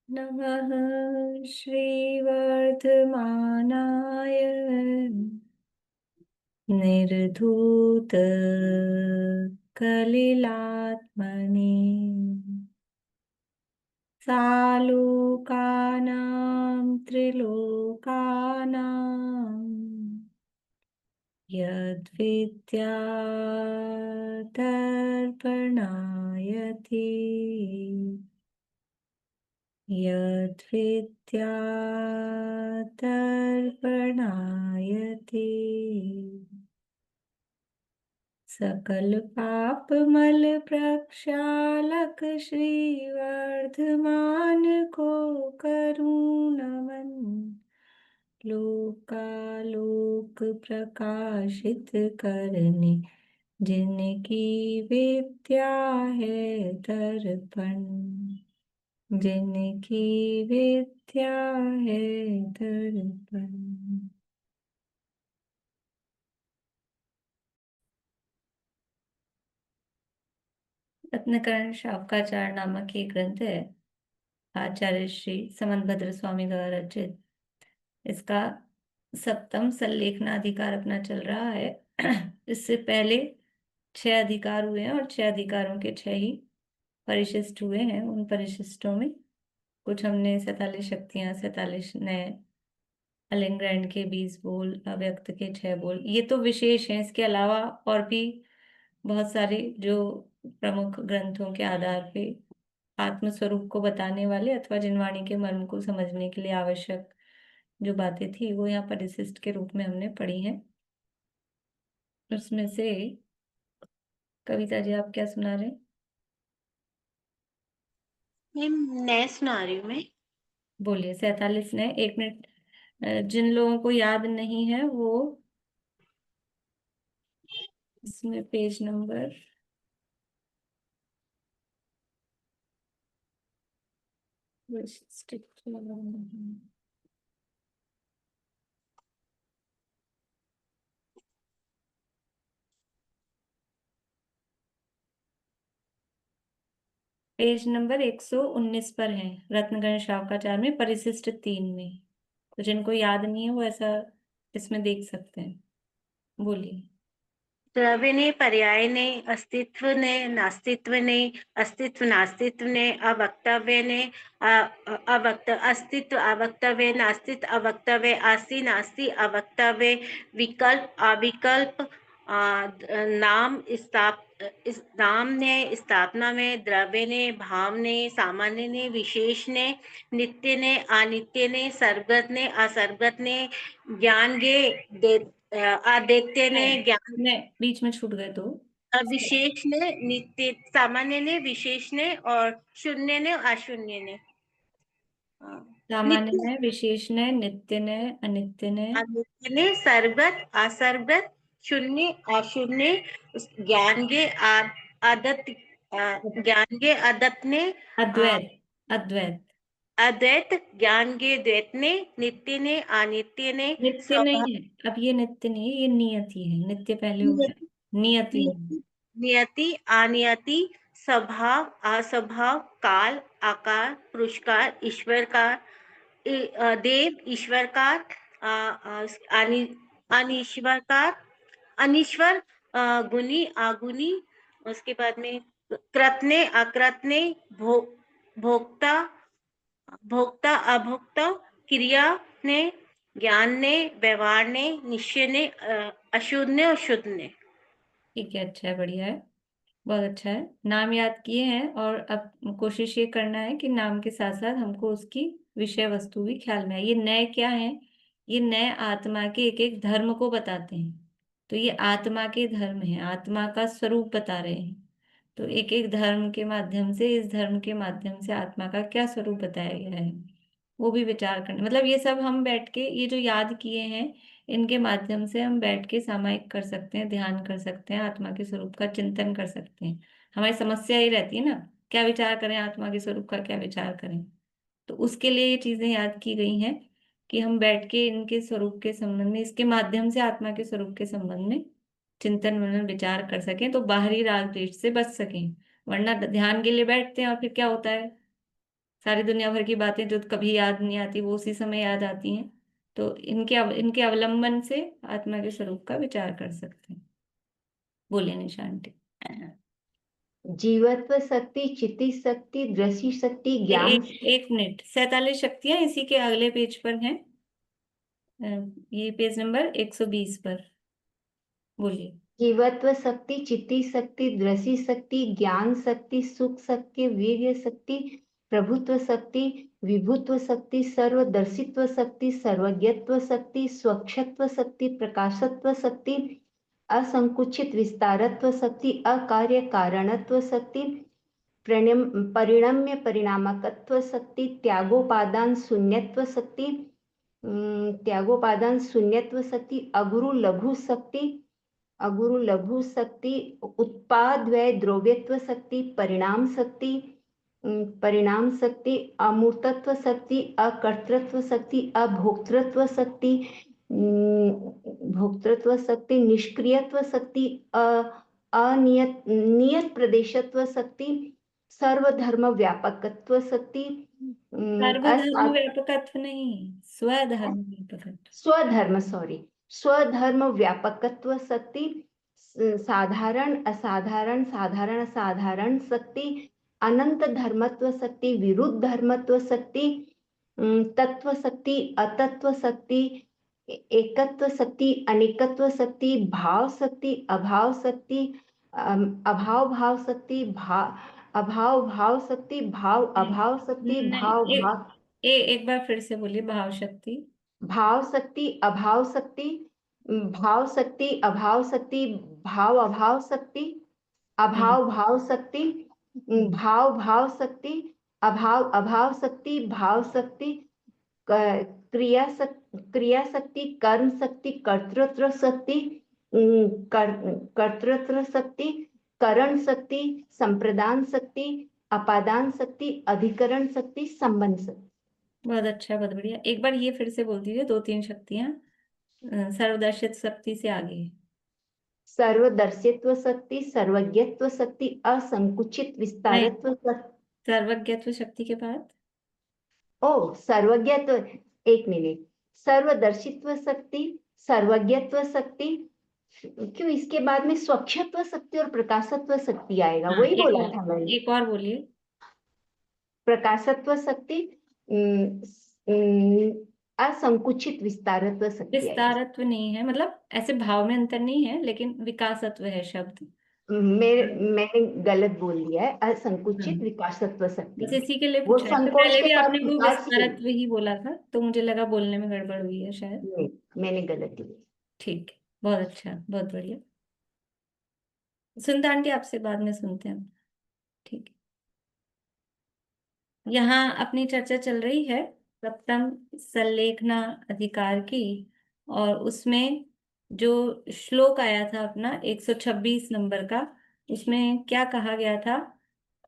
नमः श्रीवर्धमानाय निर्धूत कलिलात्मने सालोकानां त्रिलोकानां यद्विद्यादर्पणायति यद्विद्यादर्पणायति सकल पाप मल प्रक्षालक श्रीवर्धमान को करूँ नमन लोकालोक प्रकाशित करने जिनकी विद्या है दर्पण जिनकी विद्या है दर्पण। रत्नकर्ण शावकाचार नामक ये ग्रंथ है, आचार्य श्री समंतभद्र स्वामी द्वारा रचित। इसका सप्तम सल्लेखनाधिकार अपना चल रहा है। इससे पहले 6 अधिकार हुए हैं और 6 अधिकारों के 6 ही परिशिष्ट हुए हैं। उन परिशिष्टों में कुछ हमने 47 शक्तियां, 47 नए अलिंग्रैंड के 20 बोल, अव्यक्त के 6 बोल, ये तो विशेष हैं। इसके अलावा और भी बहुत सारे जो प्रमुख ग्रंथों के आधार पे आत्म स्वरूप को बताने वाले अथवा जिनवाणी के मर्म को समझने के लिए आवश्यक जो बातें थी वो यहाँ परिशिष्ट के रूप में हमने पढ़ी हैं। उसमें से कविता जी आप क्या सुना रहे हैं? मैम नए सुना रही हूँ मैं। बोलिए। 47 ने 1 मिनट। जिन लोगों को याद नहीं है वो इसमें पेज नंबर पेज नंबर 119 पर है, रत्नगण शावकाचार में परिशिष्ट 3 में। तो जिनको याद नहीं है वो ऐसा इसमें देख सकते हैं। बोलिए। द्रव्य ने, पर्याय ने, अस्तित्व ने, नास्तित्व ने, अस्तित्व नास्तित्व ने, अवक्तव्य ने, अवक्त अस्तित्व अवक्तव्य, नास्तित्व अवक्तव्य, आस्ति नास्ति अवक्तव्य, विकल्प अविकल्प, नाम इस नाम ने, स्थापना में, द्रव्य ने, भाव ने, सामान्य ने, विशेष ने, नित्य ने, अनित्य ने, सर्वगत ने, असर्वगत ने, ज्ञान गे दे आदित्य ने, नहीं, ज्ञान नहीं, बीच में छूट गए तो विशेष ने, नित्य सामान्य ने, विशेष ने और शून्य ने, अशून्य ने। हाँ। सामान्य नित्य ने, विशेष ने, नित्य ने, अनित्य ने, अनित्य ने, सर्वगत असर्वगत, शून्य अशून्य, ज्ञान के आदत ज्ञान के आदत ने, अद्वैत, अद्वैत। अद्वैत ज्ञान के द्वैत ने, नित्य ने, अनित्य ने, नित्य स्वभाव नहीं है, अब ये नित्य नहीं है, ये नियति है। नित्य पहले हो गया, नियति है। नियति, नियति, अनियति, स्वभाव, अस्वभाव, काल, आकार, पुरस्कार, ईश्वर का, देव, ईश्वर का, अनिश्वर का, अनिश्वर, गुणी, अगुणी, उसके बाद में कृतने, अकृतने, भोक्ता, भोक्ता, अभोक्ता, क्रिया ने, ज्ञान ने, व्यवहार ने, निश्चय ने, अशुद्ध और शुद्ध ने। ठीक है, अच्छा है, बढ़िया है, बहुत अच्छा है। नाम याद किए हैं और अब कोशिश ये करना है कि नाम के साथ साथ हमको उसकी विषय वस्तु भी ख्याल में आए। ये नए क्या है? ये नए आत्मा के एक एक धर्म को बताते हैं। तो ये आत्मा के धर्म हैं, आत्मा का स्वरूप बता रहे हैं। तो एक एक धर्म के माध्यम से, इस धर्म के माध्यम से आत्मा का क्या स्वरूप बताया गया है वो भी विचार करना। मतलब ये सब हम बैठ के, ये जो याद किए हैं इनके माध्यम से हम बैठ के सामायिक कर सकते हैं, ध्यान कर सकते हैं, आत्मा के स्वरूप का चिंतन कर सकते हैं। हमारी समस्या ये रहती है ना, क्या विचार करें, आत्मा के स्वरूप का क्या विचार करें। तो उसके लिए ये चीजें याद की गई हैं कि हम बैठ के इनके स्वरूप के संबंध में, इसके माध्यम से आत्मा के स्वरूप के संबंध में चिंतन मनन विचार कर सकें, तो बाहरी राग द्वेष से बच सकें। वरना ध्यान के लिए बैठते हैं और फिर क्या होता है, सारी दुनिया भर की बातें जो कभी याद नहीं आती वो उसी समय याद आती हैं। तो इनके अवलंबन से आत्मा के स्वरूप का विचार कर सकते हैं। बोलिए निशा आंटी। जीवत्व शक्ति, चिति शक्ति, दृष्टि शक्ति, ज्ञान। एक मिनट, 47 शक्तियां इसी के अगले पेज पर हैं। ये पेज नंबर 120 पर। बोलिए। जीवत्व शक्ति, चिति शक्ति, दृष्टि शक्ति, ज्ञान शक्ति, सुख शक्ति, वीर्य शक्ति, प्रभुत्व शक्ति, विभुत्व शक्ति, सर्वदर्शित्व शक्ति, सर्वज्ञत्व शक्ति, स्वच्छत्व शक्ति, प्रकाशत्व शक्ति, असंकुचित विस्तारत्व शक्ति, अकार्य कारणत्व शक्ति, परिणम्य परिणामकत्व शक्ति, त्यागोपादान शून्यत्व शक्ति, त्यागोपादान शून्यत्व शक्ति, अगुरु लघु शक्ति, अगुरु लघु शक्ति, उत्पाद व्यय द्रव्यत्व शक्ति, परिणाम शक्ति, परिणाम शक्ति, अमूर्तत्व शक्ति, अकर्तृत्व शक्ति, अभोक्तृत्व शक्ति, भोक्तृत्व शक्ति, निष्क्रियत्व शक्ति, अनियत नियत प्रदेशत्व शक्ति, सर्वधर्म व्यापकत्व शक्ति, सर्वधर्म व्यापकत्व नहीं, स्वधर्म व्यापकत्व। स्वधर्म, सॉरी, स्वधर्म व्यापकत्व शक्ति, साधारण असाधारण, साधारण असाधारण शक्ति, अनंत धर्मत्व शक्ति, विरुद्ध धर्मत्व शक्ति, तत्व शक्ति, अतत्व शक्ति, एकत्व शक्ति, अनेकत्व शक्ति, भाव शक्ति, अभाव शक्ति, अभाव भाव शक्ति, अभाव भाव शक्ति, भाव अभाव शक्ति, भाव नहीं, भाव। एक बार फिर से बोलिए। भाव शक्ति, भाव शक्ति, अभाव शक्ति, भाव शक्ति, अभाव शक्ति, भाव अभाव शक्ति, अभाव भाव शक्ति, भाव भाव शक्ति, अभाव अभाव शक्ति, भाव शक्ति, क्रिया शक्ति, कर्म शक्ति, कर्तृत्व शक्ति, कर्तृत्व शक्ति, करण शक्ति, संप्रदान शक्ति, अपादान शक्ति, अधिकरण शक्ति, संबंध शक्ति। बहुत अच्छा, बहुत बढ़िया। एक बार ये फिर से बोल दीजिए, 2-3 शक्तियां सर्वदर्शित शक्ति से आगे है। सर्वदर्शित्व शक्ति, सर्वज्ञत्व शक्ति, असंकुचित विस्तारत्व शक्ति। सर्वज्ञत्व शक्ति के बाद ओ सर्वज्ञत्व, एक मिनट, सर्वदर्शित्व शक्ति, सर्वज्ञत्व शक्ति, क्यों इसके बाद में स्वच्छत्व शक्ति और प्रकाशत्व शक्ति आएगा? वही बोला था मैंने। एक और बोलिए। प्रकाशत्व शक्ति, असंकुचित विस्तारत्व शक्ति आएगी। विस्तारत्व नहीं है, मतलब ऐसे भाव में अंतर नहीं है, लेकिन विकासत्व है शब्द। मैंने गलत बोल दिया है, असंकुचित विकासत्व शक्ति। बस इसी के लिए वो पूछा है। तो संकोच पहले के भी साथ आपने वो विकास ही विस्तारत्व ही बोला था, तो मुझे लगा बोलने में गड़बड़ हुई है शायद। नहीं, मैंने गलत दिया। ठीक है, बहुत अच्छा, बहुत बढ़िया। सुनता आंटी, आपसे बाद में सुनते हैं। ठीक है, यहाँ अपनी चर्चा चल रही है सप्तम संलेखना अधिकार की, और उसमें जो श्लोक आया था अपना 126 नंबर का, उसमें क्या कहा गया था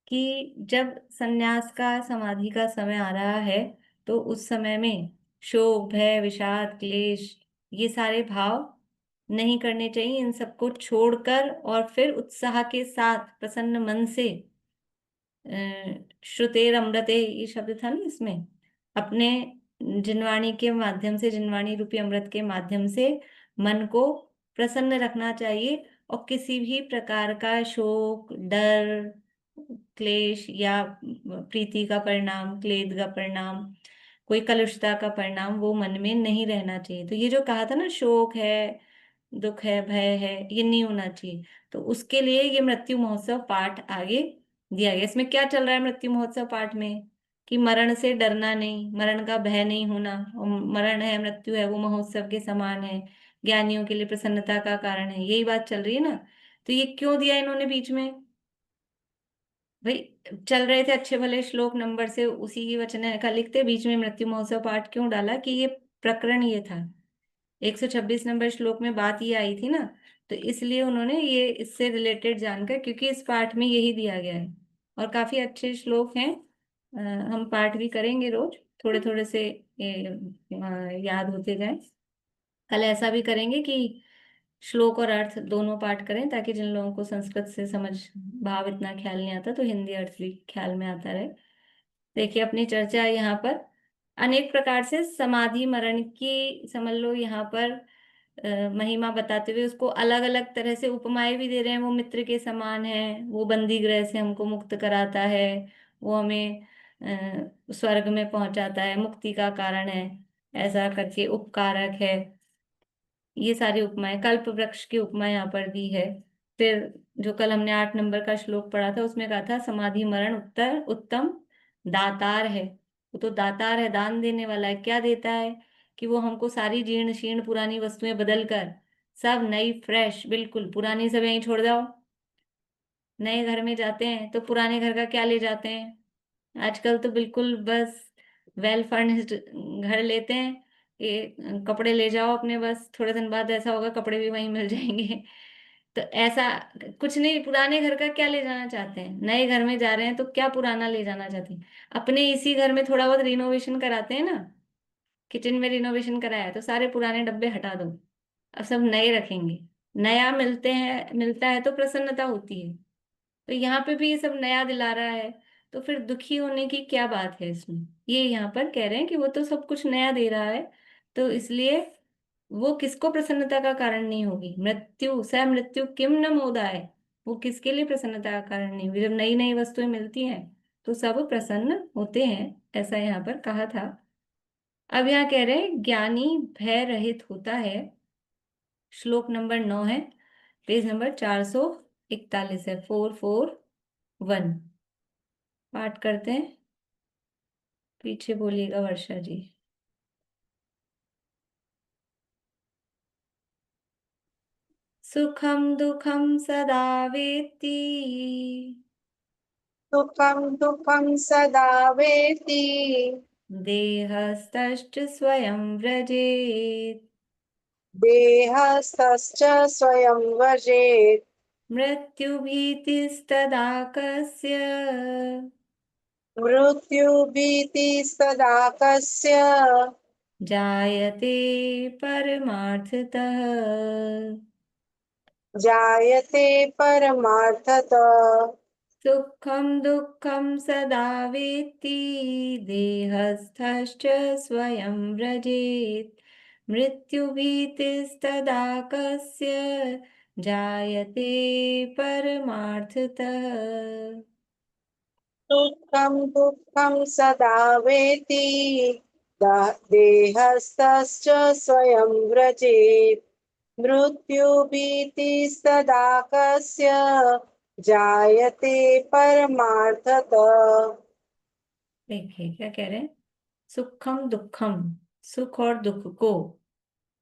कि जब संन्यास का, समाधि का समय आ रहा है, तो उस समय में शोक, भय, विषाद, क्लेश, ये सारे भाव नहीं करने चाहिए। इन सबको छोड़कर और फिर उत्साह के साथ प्रसन्न मन से, श्रुतेर अमृते, ये शब्द था ना इसमें, अपने जिनवाणी के माध्यम से, जिनवाणी रूपी अमृत के माध्यम से मन को प्रसन्न रखना चाहिए, और किसी भी प्रकार का शोक, डर, क्लेश या प्रीति का परिणाम, क्लेद का परिणाम, कोई कलुषता का परिणाम वो मन में नहीं रहना चाहिए। तो ये जो कहा था ना, शोक है, दुख है, भय है, ये नहीं होना चाहिए। तो उसके लिए ये मृत्यु महोत्सव पाठ आगे दिया गया। इसमें क्या चल रहा है मृत्यु महोत्सव पाठ में, कि मरण से डरना नहीं, मरण का भय नहीं होना, और मरण है, मृत्यु है, वो महोत्सव के समान है, ज्ञानियों के लिए प्रसन्नता का कारण है, यही बात चल रही है ना। तो ये क्यों दिया इन्होंने बीच में? भाई चल रहे थे अच्छे भले श्लोक नंबर से, उसी की वचन का लिखते, बीच में मृत्यु महोत्सव पाठ क्यों डाला? कि ये प्रकरण ये था, 126 नंबर श्लोक में बात ये आई थी ना, तो इसलिए उन्होंने ये इससे रिलेटेड जानकर, क्योंकि इस पाठ में यही दिया गया है, और काफी अच्छे श्लोक हैं। हम पाठ भी करेंगे रोज, थोड़े थोड़े से याद होते जाएं। कल ऐसा भी करेंगे कि श्लोक और अर्थ दोनों पाठ करें, ताकि जिन लोगों को संस्कृत से समझ, भाव इतना ख्याल नहीं आता, तो हिंदी अर्थ भी ख्याल में आता रहे। देखिए अपनी चर्चा यहाँ पर अनेक प्रकार से समाधि मरण की समझ लो यहाँ पर महिमा बताते हुए उसको अलग अलग तरह से उपमाएं भी दे रहे हैं। वो मित्र के समान है, वो बंदी गृह से हमको मुक्त कराता है, वो हमें स्वर्ग में पहुंचाता है, मुक्ति का कारण है, ऐसा करके उपकारक है। ये सारी उपमाएं, कल्प वृक्ष की उपमा यहाँ पर दी है। फिर जो कल हमने 8 नंबर का श्लोक पढ़ा था उसमें कहा था समाधि मरण उत्तर उत्तम दातार है। वो तो दातार है, दान देने वाला है। क्या देता है कि वो हमको सारी जीर्ण शीर्ण पुरानी वस्तुएं बदल कर सब नई फ्रेश, बिल्कुल पुरानी सब यहीं छोड़ जाओ। नए घर में जाते हैं तो पुराने घर का क्या ले जाते हैं? आजकल तो बिल्कुल बस वेल फर्निश्ड घर लेते हैं। ये कपड़े ले जाओ अपने, बस थोड़े दिन बाद ऐसा होगा कपड़े भी वहीं मिल जाएंगे। तो ऐसा कुछ नहीं, पुराने घर का क्या ले जाना चाहते हैं? नए घर में जा रहे हैं तो क्या पुराना ले जाना चाहते हैं? अपने इसी घर में थोड़ा बहुत रिनोवेशन कराते हैं ना, किचन में रिनोवेशन कराया है तो सारे पुराने डब्बे हटा दो, अब सब नए रखेंगे। नया मिलता है तो प्रसन्नता होती है। तो यहाँ पे भी ये सब नया दिला रहा है, तो फिर दुखी होने की क्या बात है इसमें? ये यहाँ पर कह रहे हैं कि वो तो सब कुछ नया दे रहा है, तो इसलिए वो किसको प्रसन्नता का कारण नहीं होगी? मृत्यु स मृत्यु किम न मोदाय, वो किसके लिए प्रसन्नता का कारण नहीं होगी? जब नई नई वस्तुएं मिलती हैं तो सब प्रसन्न होते हैं, ऐसा यहाँ पर कहा था। अब यहाँ कह रहे हैं ज्ञानी भय रहित होता है। श्लोक नंबर 9 है, पेज नंबर 441 है, 441। पाठ करते हैं, पीछे बोलिएगा वर्षा जी। सुखम दुखम सदा वेत्ति, सुखं दुःखं सदा वेति देहस्तश्च स्वयं व्रजेत्, देहस्थश्च स्वयं वजेत् मृत्युभीतिस्तदा कस्य, मृत्युभीतिस्तदा कस्य जायते परमार्थतः। जायते परमार्थतः। सुखम दुखम सदा वेत्ति, देहस्थश्च स्वयं व्रजेत्, मृत्युभीतिस्तदा कस्य, जायते परमार्थतः। सुखं दुःखं सदा वेति देहस्थश्च स्वयं व्रजेत् मृत्युभीतिस्तदा कस्य जायते परमार्थतः। देखिए क्या कह रहे हैं, सुखम दुखम, सुख और दुख को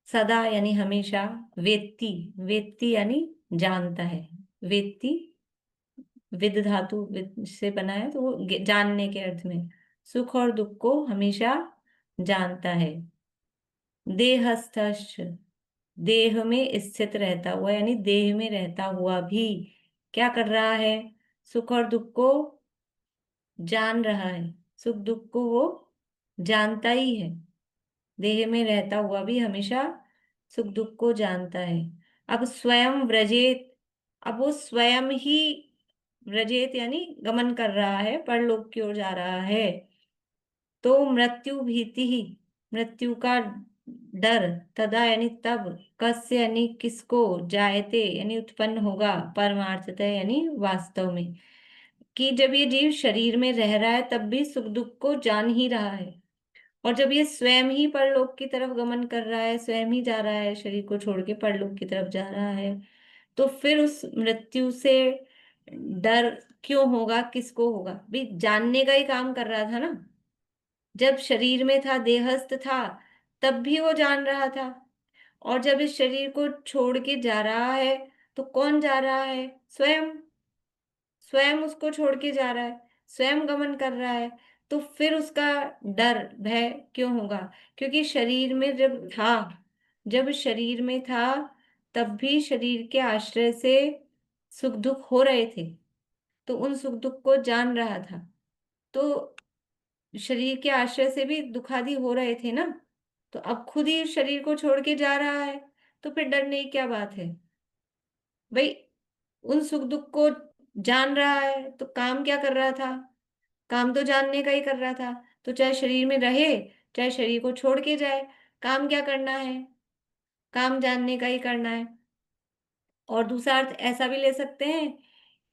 सदा यानी हमेशा, वेत्ति, वेत्ति यानी जानता है, वेत्ति विद धातु विद से बना है तो वो जानने के अर्थ में, सुख और दुख को हमेशा जानता है। देहस्थश्च, देह में स्थित रहता हुआ यानी देह में रहता हुआ भी क्या कर रहा है? सुख और दुख को जान रहा है, सुख दुख को वो जानता ही है। देह में रहता हुआ भी हमेशा सुख दुख को जानता है। अब स्वयं व्रजेत, अब वो स्वयं ही व्रजेत यानी गमन कर रहा है, परलोक की ओर जा रहा है। तो मृत्यु भीति ही, मृत्यु का डर, तदा यानी तब, कस्य यानी किसको, जायते यानी उत्पन्न होगा, परमार्थतः यानी वास्तव में, कि जब ये जीव शरीर में रह रहा है तब भी सुख दुख को जान ही रहा है, और जब ये स्वयं ही परलोक की तरफ गमन कर रहा है, स्वयं ही जा रहा है, शरीर को छोड़ के परलोक की तरफ जा रहा है, तो फिर उस मृत्यु से डर क्यों होगा? किसको होगा? भी जानने का ही काम कर रहा था ना। जब शरीर में था, देहस्थ था, तब भी वो जान रहा था, और जब इस शरीर को छोड़ के जा रहा है तो कौन जा रहा है? स्वयं, स्वयं उसको छोड़ के जा रहा है, स्वयं गमन कर रहा है, तो फिर उसका डर भय क्यों होगा? क्योंकि शरीर में जब था, जब शरीर में था तब भी शरीर के आश्रय से सुख दुख हो रहे थे, तो उन सुख दुख को जान रहा था, तो शरीर के आश्रय से भी दुखादि हो रहे थे ना, तो अब खुद ही शरीर को छोड़ के जा रहा है, तो फिर डरने की क्या बात है भाई? उन सुख दुख को जान रहा है तो काम क्या कर रहा था? काम तो जानने का ही कर रहा था, तो चाहे शरीर में रहे चाहे शरीर को छोड़ के जाए, काम क्या करना है, काम जानने का ही करना है। और दूसरा अर्थ ऐसा भी ले सकते हैं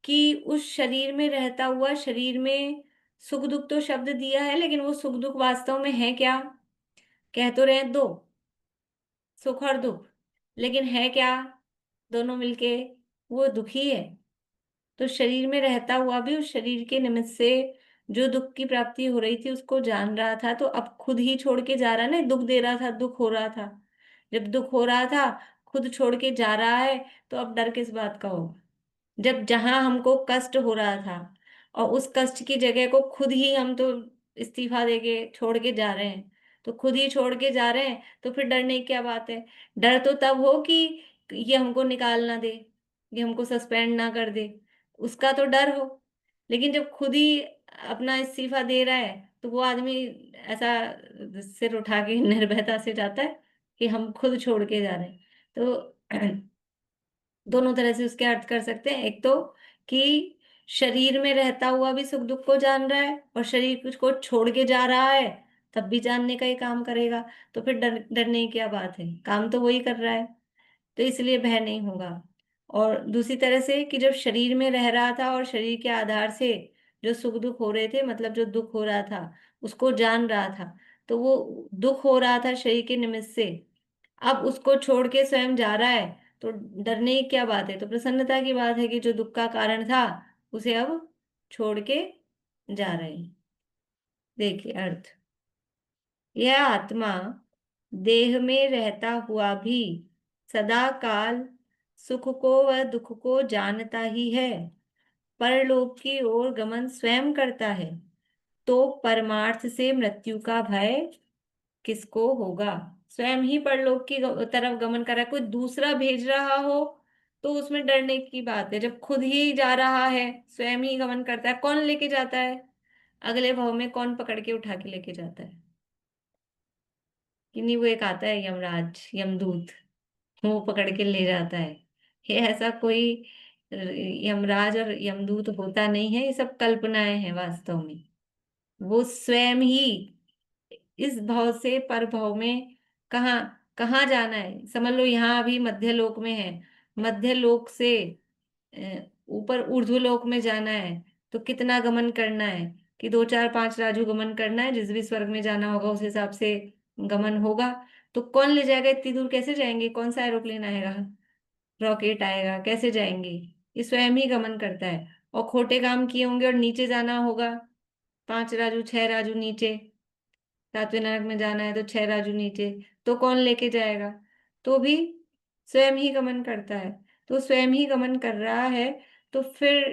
कि उस शरीर में रहता हुआ, शरीर में सुख दुख तो शब्द दिया है, लेकिन वो सुख दुख वास्तव में है क्या? कह तो रहे हैं दो, सुख और दुख, लेकिन है क्या दोनों मिलके? वो दुखी है। तो शरीर में रहता हुआ भी उस शरीर के निमित्त से जो दुख की प्राप्ति हो रही थी उसको जान रहा था, तो अब खुद ही छोड़ के जा रहा है ना। दुख दे रहा था, दुख हो रहा था, जब दुख हो रहा था खुद छोड़ के जा रहा है, तो अब डर किस बात का होगा? जब जहां हमको कष्ट हो रहा था और उस कष्ट की जगह को खुद ही हम तो इस्तीफा देके छोड़ के जा रहे हैं, तो खुद ही छोड़ के जा रहे हैं, तो फिर डरने की क्या बात है? डर तो तब हो कि ये हमको निकाल ना दे, ये हमको सस्पेंड ना कर दे, उसका तो डर हो। लेकिन जब खुद ही अपना इस्तीफा दे रहा है, तो वो आदमी ऐसा सिर उठा के निर्भयता से जाता है कि हम खुद छोड़ के जा रहे हैं। तो दोनों तरह से उसके अर्थ कर सकते हैं। एक तो कि शरीर में रहता हुआ भी सुख दुख को जान रहा है और शरीर को छोड़ के जा रहा है, तब भी जानने का ही काम करेगा, तो फिर डरने की क्या बात है? काम तो वही कर रहा है, तो इसलिए भय नहीं होगा। और दूसरी तरह से कि जब शरीर में रह रहा था और शरीर के आधार से जो सुख दुख हो रहे थे, मतलब जो दुख हो रहा था उसको जान रहा था, तो वो दुख हो रहा था शरीर के निमित्त से, अब उसको छोड़ के स्वयं जा रहा है, तो डरने की क्या बात है? तो प्रसन्नता की बात है कि जो दुख का कारण था उसे अब छोड़ के जा रहे हैं। देखिए अर्थ, यह आत्मा देह में रहता हुआ भी सदा काल सुख को व दुख को जानता ही है, परलोक की ओर गमन स्वयं करता है, तो परमार्थ से मृत्यु का भय किसको होगा? स्वयं ही परलोक की तरफ गमन कर रहा है, कोई दूसरा भेज रहा हो तो उसमें डरने की बात है। जब खुद ही जा रहा है, स्वयं ही गमन करता है, कौन लेके जाता है? अगले भाव में कौन पकड़ के उठा के लेके जाता है? कि नहीं, वो एक आता है यमराज, यमदूत, वो पकड़ के ले जाता है। ये ऐसा कोई यमराज और यमदूत होता नहीं है, ये सब कल्पनाएं हैं वास्तव में। वो स्वयं ही इस भाव से पर भाव में कहाँ कहाँ जाना है, समझ लो यहाँ अभी मध्य लोक में है, मध्य लोक से ऊपर ऊर्ध्व लोक में जाना है, तो कितना गमन करना है? कि 2 4 5 राजू गमन करना है, जिस भी स्वर्ग में जाना होगा उस हिसाब से गमन होगा। तो कौन ले जाएगा? इतनी दूर कैसे जाएंगे? कौन सा एरोप्लेन आएगा, रॉकेट आएगा? कैसे जाएंगे? ये स्वयं ही गमन करता है। और खोटे काम किए होंगे और नीचे जाना होगा, 5 राजू 6 राजू नीचे, 7वें नरक में जाना है तो 6 राजू नीचे, तो कौन लेके जाएगा? तो भी स्वयं ही गमन करता है। तो स्वयं ही गमन कर रहा है, तो फिर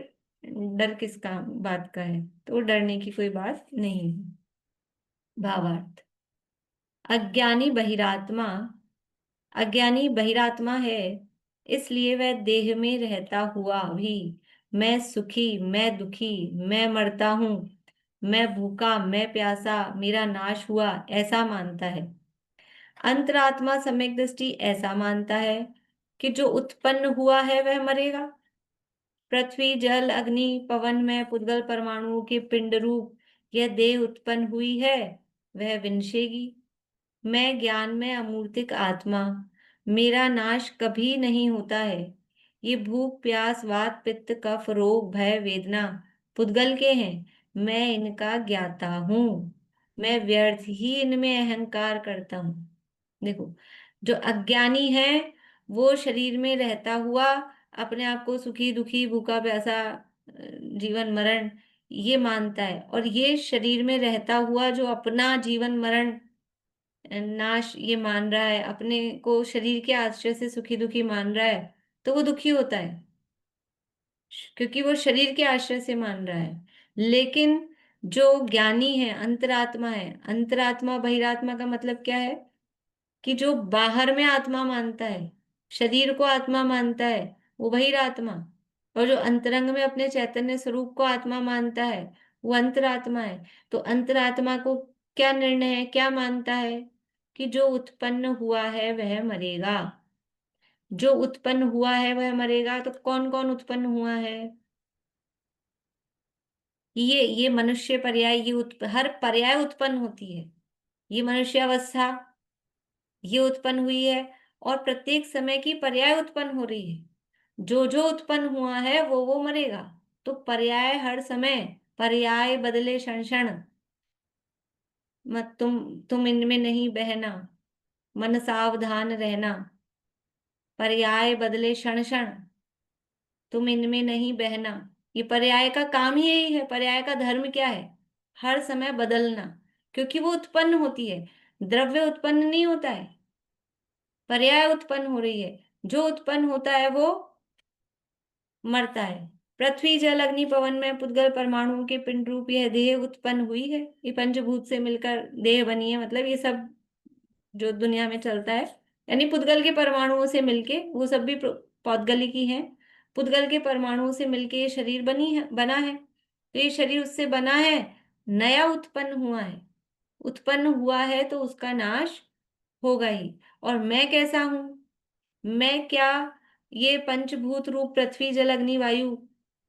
डर किस काम बात का है? तो डरने की कोई बात नहीं है। भावार्थ, अज्ञानी बहिरात्मा, अज्ञानी बहिरात्मा है, इसलिए वह देह में रहता हुआ भी मैं सुखी, मैं दुखी, मैं मरता हूं, मैं भूखा, मैं प्यासा, मेरा नाश हुआ, ऐसा मानता है। अंतरात्मा सम्यक दृष्टि ऐसा मानता है कि जो उत्पन्न हुआ है वह मरेगा। पृथ्वी, जल, अग्नि, पवन में पुद्गल परमाणुओं के पिंड रूप यह देह उत्पन्न हुई है, वह विनशेगी। मैं ज्ञान में अमूर्तिक आत्मा, मेरा नाश कभी नहीं होता है। ये भूख, प्यास, वात, पित्त, कफ, रोग, भय, वेदना पुद्गल के हैं, मैं इनका ज्ञाता हूँ, मैं व्यर्थ ही इनमें अहंकार करता हूँ। देखो, जो अज्ञानी है वो शरीर में रहता हुआ अपने आप को सुखी दुखी भूखा प्यासा जीवन मरण ये मानता है, और ये शरीर में रहता हुआ जो अपना जीवन मरण नाश ये मान रहा है, अपने को शरीर के आश्रय से सुखी दुखी मान रहा है, तो वो दुखी होता है क्योंकि वो शरीर के आश्रय से मान रहा है। लेकिन जो ज्ञानी है, अंतरात्मा है, अंतरात्मा बहिरात्मा का मतलब क्या है? कि जो बाहर में आत्मा मानता है, शरीर को आत्मा मानता है, वो बहिरात्मा, और जो अंतरंग में अपने चैतन्य स्वरूप को आत्मा मानता है वो अंतरात्मा है। तो अंतरात्मा को क्या निर्णय है, क्या मानता है? कि जो उत्पन्न हुआ है वह मरेगा, जो उत्पन्न हुआ है वह मरेगा। तो कौन कौन उत्पन्न हुआ है? ये मनुष्य पर्याय, हर पर्याय उत्पन्न होती है। ये मनुष्य अवस्था ये उत्पन्न हुई है, और प्रत्येक समय की पर्याय उत्पन्न हो रही है। जो जो उत्पन्न हुआ है वो मरेगा। तो पर्याय हर समय, पर्याय बदले क्षण क्षण, मत तुम इनमें नहीं बहना, मन सावधान रहना। पर्याय बदले क्षण क्षण, तुम इनमें नहीं बहना। ये पर्याय का काम ही यही है। पर्याय का धर्म क्या है? हर समय बदलना, क्योंकि वो उत्पन्न होती है। द्रव्य उत्पन्न नहीं होता है, पर्याय उत्पन्न हो रही है। जो उत्पन्न होता है वो मरता है। पृथ्वी जल अग्नि पवन में पुद्गल परमाणुओं के पिंड रूप यह देह उत्पन्न हुई है। ये पंचभूत से मिलकर देह बनी है। मतलब ये सब जो दुनिया में चलता है, यानी पुद्गल के परमाणुओं से मिलके, वो सब भी पौद्गलिक ही हैं। पुद्गल के परमाणुओं से मिलके ये शरीर बना है। तो ये शरीर उससे बना है, नया उत्पन्न हुआ है। उत्पन्न हुआ है तो उसका नाश होगा ही। और मैं कैसा हूं? मैं क्या ये पंचभूत रूप पृथ्वी जल अग्नि वायु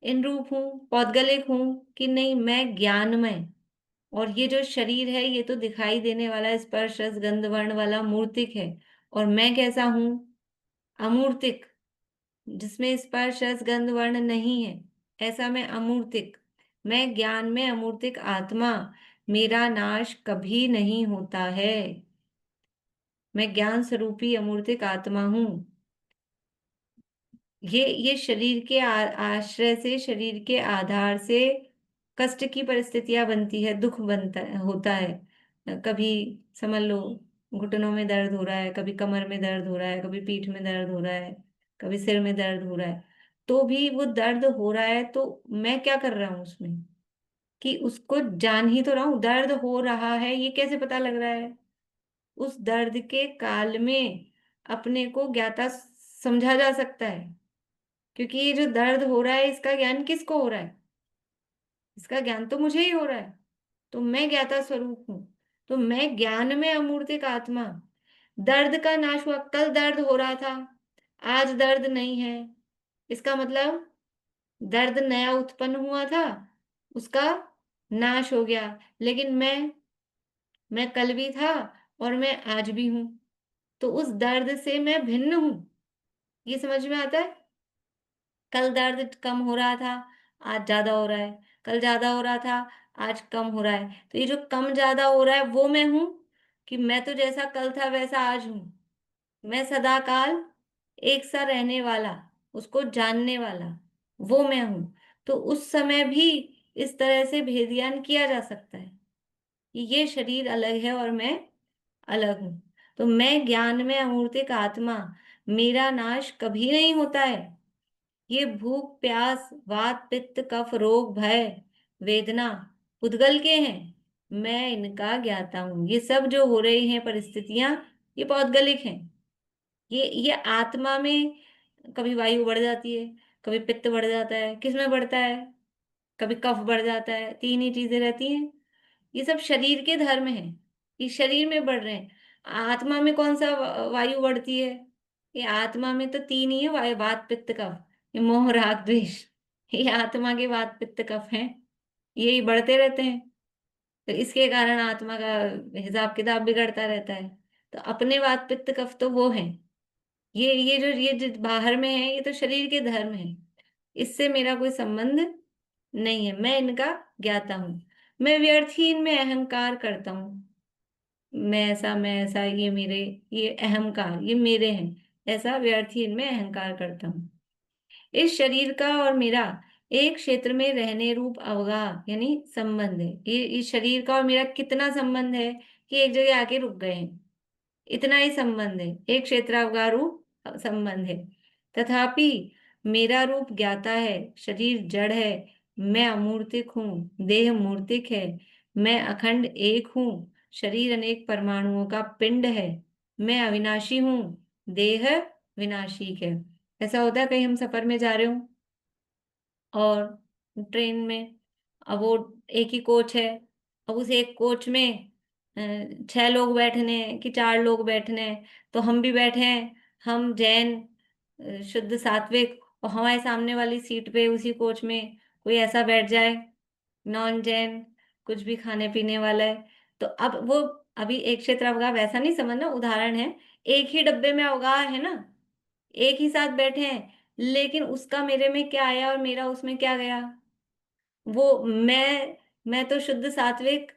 इन रूप हूं, पौद्गलिक हूं कि नहीं? मैं ज्ञानमय। और ये जो शरीर है ये तो दिखाई देने वाला स्पर्श रस गंध वर्ण वाला मूर्तिक है। और मैं कैसा हूं? अमूर्तिक, जिसमें स्पर्श रस गंध वर्ण नहीं है। ऐसा मैं अमूर्तिक, मैं ज्ञान में अमूर्तिक आत्मा। मेरा नाश कभी नहीं होता है। मैं ज्ञान स्वरूपी अमूर्तिक आत्मा हूं। ये शरीर के आश्रय से, शरीर के आधार से कष्ट की परिस्थितियां बनती है, दुख बनता होता है। कभी समझ लो घुटनों में दर्द हो रहा है, कभी कमर में दर्द हो रहा है, कभी पीठ में दर्द हो रहा है, कभी सिर में दर्द हो रहा है। तो भी वो दर्द हो रहा है तो मैं क्या कर रहा हूँ उसमें? कि उसको जान ही तो रहा हूँ। दर्द हो रहा है ये कैसे पता लग रहा है? उस दर्द के काल में अपने को ज्ञाता समझा जा सकता है। क्योंकि ये जो दर्द हो रहा है इसका ज्ञान किसको हो रहा है? इसका ज्ञान तो मुझे ही हो रहा है। तो मैं ज्ञाता स्वरूप हूं। तो मैं ज्ञान में अमूर्तिक आत्मा। दर्द का नाश हुआ। कल दर्द हो रहा था, आज दर्द नहीं है। इसका मतलब दर्द नया उत्पन्न हुआ था, उसका नाश हो गया। लेकिन मैं कल भी था और मैं आज भी हूं। तो उस दर्द से मैं भिन्न हूं। ये समझ में आता है? कल दर्द कम हो रहा था, आज ज्यादा हो रहा है। कल ज्यादा हो रहा था, आज कम हो रहा है। तो ये जो कम ज्यादा हो रहा है वो मैं हूं, कि मैं तो जैसा कल था वैसा आज हूं? मैं सदा काल एक सा रहने वाला, उसको जानने वाला, वो मैं हूं। तो उस समय भी इस तरह से भेद ज्ञान किया जा सकता है कि ये शरीर अलग है और मैं अलग हूं। तो मैं ज्ञान में अमूर्तिक आत्मा, मेरा नाश कभी नहीं होता है। ये भूख प्यास वात पित्त कफ रोग भय वेदना पुद्गल के हैं, मैं इनका ज्ञाता हूं। ये सब जो हो रही हैं परिस्थितियां, ये पौद्गलिक हैं। ये आत्मा में कभी वायु बढ़ जाती है, कभी पित्त बढ़ जाता है। किस में बढ़ता है? कभी कफ बढ़ जाता है। तीन ही चीजें रहती हैं। ये सब शरीर के धर्म हैं, ये शरीर में बढ़ रहे हैं। आत्मा में कौन सा वायु बढ़ती है? ये आत्मा में तो तीन ही है, वायु वात पित्त कफ। ये मोह राग द्वेष, ये आत्मा के वात पित्त कफ हैं। यही बढ़ते रहते हैं। तो इसके कारण आत्मा का हिसाब किताब बिगड़ता रहता है। तो अपने वात पित्त कफ तो वो हैं। ये जो बाहर में है ये तो शरीर के धर्म है। इससे मेरा कोई संबंध नहीं है। मैं इनका ज्ञाता हूँ। मैं व्यर्थ ही इनमें अहंकार करता हूँ। मैं ऐसा ये मेरे, ये अहंकार ये मेरे हैं, ऐसा व्यर्थ ही इनमें अहंकार करता हूँ। इस शरीर का और मेरा एक क्षेत्र में रहने रूप अवगाह यानी संबंध है। ये इस शरीर का और मेरा कितना संबंध है कि एक जगह आके रुक गए हैं। इतना ही संबंध है, एक क्षेत्रावगाह रूप संबंध है। तथापि मेरा रूप ज्ञाता है, शरीर जड़ है, मैं अमूर्तिक हूँ, देह मूर्तिक है, मैं अखंड एक हूँ, शरीर अनेक परमाणुओं का पिंड है, मैं अविनाशी हूँ, देह विनाशी है। ऐसा होता है कहीं हम सफर में जा रहे हो और ट्रेन में, अब वो एक ही कोच है, अब उस एक कोच में 6 लोग बैठने हैं कि 4 लोग बैठने हैं। तो हम भी बैठे हैं, हम जैन शुद्ध सात्विक, और हमारे सामने वाली सीट पे उसी कोच में कोई ऐसा बैठ जाए नॉन जैन, कुछ भी खाने पीने वाला है। तो अब वो, अभी एक क्षेत्र अवगाह वैसा नहीं समझना, उदाहरण है। एक ही डब्बे में अवगाह है ना, एक ही साथ बैठे हैं, लेकिन उसका मेरे में क्या आया और मेरा उसमें क्या गया। वो मैं तो शुद्ध सात्विक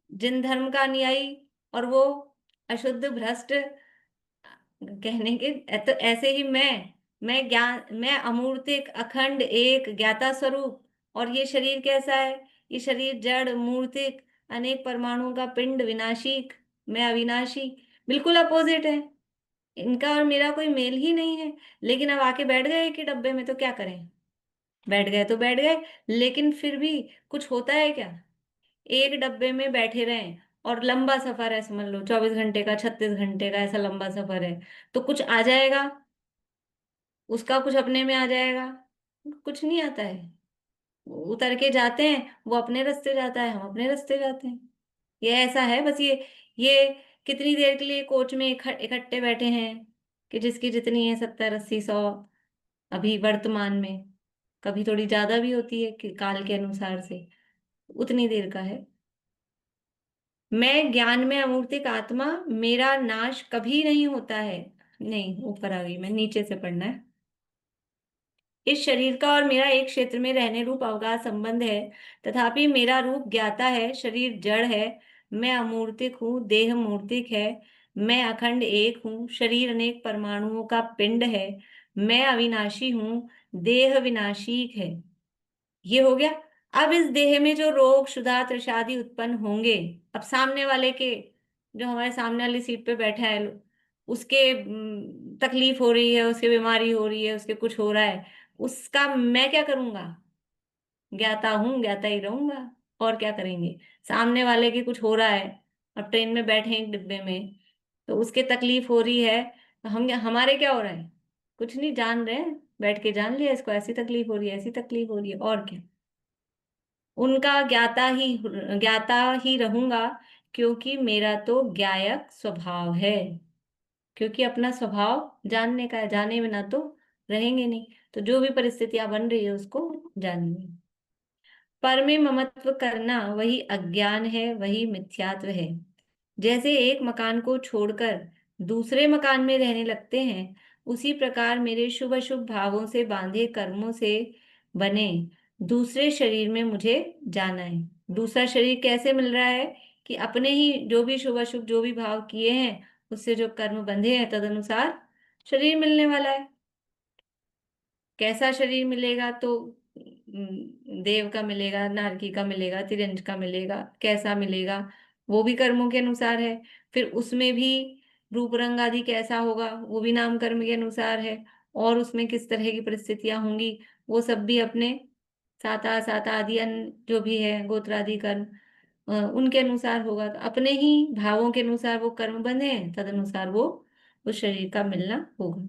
जिन धर्म का अनुयायी, और वो अशुद्ध भ्रष्ट, कहने के तो ऐसे ही मैं ज्ञान, मैं अमूर्तिक अखंड एक ज्ञाता स्वरूप। और ये शरीर कैसा है, ये शरीर जड़ मूर्तिक अनेक परमाणुओं का पिंड विनाशी, मैं अविनाशी, बिल्कुल अपोजिट है। इनका और मेरा कोई मेल ही नहीं है। लेकिन अब आके बैठ गए एक ही डब्बे में, तो क्या करें, बैठ गए तो बैठ गए, लेकिन फिर भी कुछ होता है क्या। एक डब्बे में बैठे रहें, और लंबा सफर है, समझ लो 24 घंटे का, 36 घंटे का, ऐसा लंबा सफर है, तो कुछ आ जाएगा, उसका कुछ अपने में आ जाएगा, कुछ नहीं आता है। वो उतर के जाते हैं, वो अपने रास्ते जाता है, हम अपने रास्ते जाते हैं। ये ऐसा है बस। ये कितनी देर के लिए कोच में इकट्ठे बैठे हैं, कि जिसकी जितनी है 70 80 100, अभी वर्तमान में, कभी थोड़ी ज्यादा भी होती है कि काल के अनुसार से, उतनी देर का है। मैं ज्ञान में अमूर्तिक आत्मा, मेरा नाश कभी नहीं होता है। नहीं, ऊपर आ गई मैं, नीचे से पढ़ना है। इस शरीर का और मेरा एक क्षेत्र में रहने रूप अवगाह संबंध है, तथापि मेरा रूप ज्ञाता है, शरीर जड़ है, मैं अमूर्तिक हूँ, देह मूर्तिक है, मैं अखंड एक हूँ, शरीर अनेक परमाणुओं का पिंड है, मैं अविनाशी हूँ, देह विनाशी है। ये हो गया। अब इस देह में जो रोग क्षुधा तृषादि उत्पन्न होंगे, अब सामने वाले के, जो हमारे सामने वाली सीट पे बैठा है, उसके तकलीफ हो रही है, उसके बीमारी हो रही है, उसके कुछ हो रहा है, उसका मैं क्या करूंगा, ज्ञाता हूं, ज्ञाता ही रहूंगा। और क्या करेंगे, सामने वाले की कुछ हो रहा है, अब ट्रेन में बैठे हैं एक डिब्बे में, तो उसके तकलीफ हो रही है, तो हम, हमारे क्या हो रहा है, कुछ नहीं, जान रहे हैं, बैठ के जान लिया इसको ऐसी तकलीफ हो रही है, ऐसी तकलीफ हो रही है, और क्या। उनका ज्ञाता ही रहूंगा, क्योंकि मेरा तो ज्ञायक स्वभाव है, क्योंकि अपना स्वभाव जानने का है, जाने बिना तो रहेंगे नहीं। तो जो भी परिस्थितियां बन रही है उसको जानिए। पर में ममत्व करना वही अज्ञान है, वही मिथ्यात्व है। जैसे एक मकान को छोड़कर दूसरे मकान में रहने लगते हैं, उसी प्रकार मेरे शुभ अशुभ भावों से बांधे कर्मों से बने दूसरे शरीर में मुझे जाना है। दूसरा शरीर कैसे मिल रहा है, कि अपने ही जो भी शुभ अशुभ जो भी भाव किए हैं, उससे जो कर्म बंधे हैं, तदनुसार शरीर मिलने वाला है। कैसा शरीर मिलेगा, तो देव का मिलेगा, नारकी का मिलेगा, तिरंज का मिलेगा, कैसा मिलेगा, वो भी कर्मों के अनुसार है। फिर उसमें भी रूप रंग आदि कैसा होगा, वो भी नाम कर्म के अनुसार है। और उसमें किस तरह की परिस्थितियां होंगी, वो सब भी अपने साता साता आदि अन्य जो भी है गोत्रादि कर्म, उनके अनुसार होगा। तो अपने ही भावों के अनुसार वो कर्म बंधे हैं, तद अनुसार वो उस शरीर का मिलना होगा।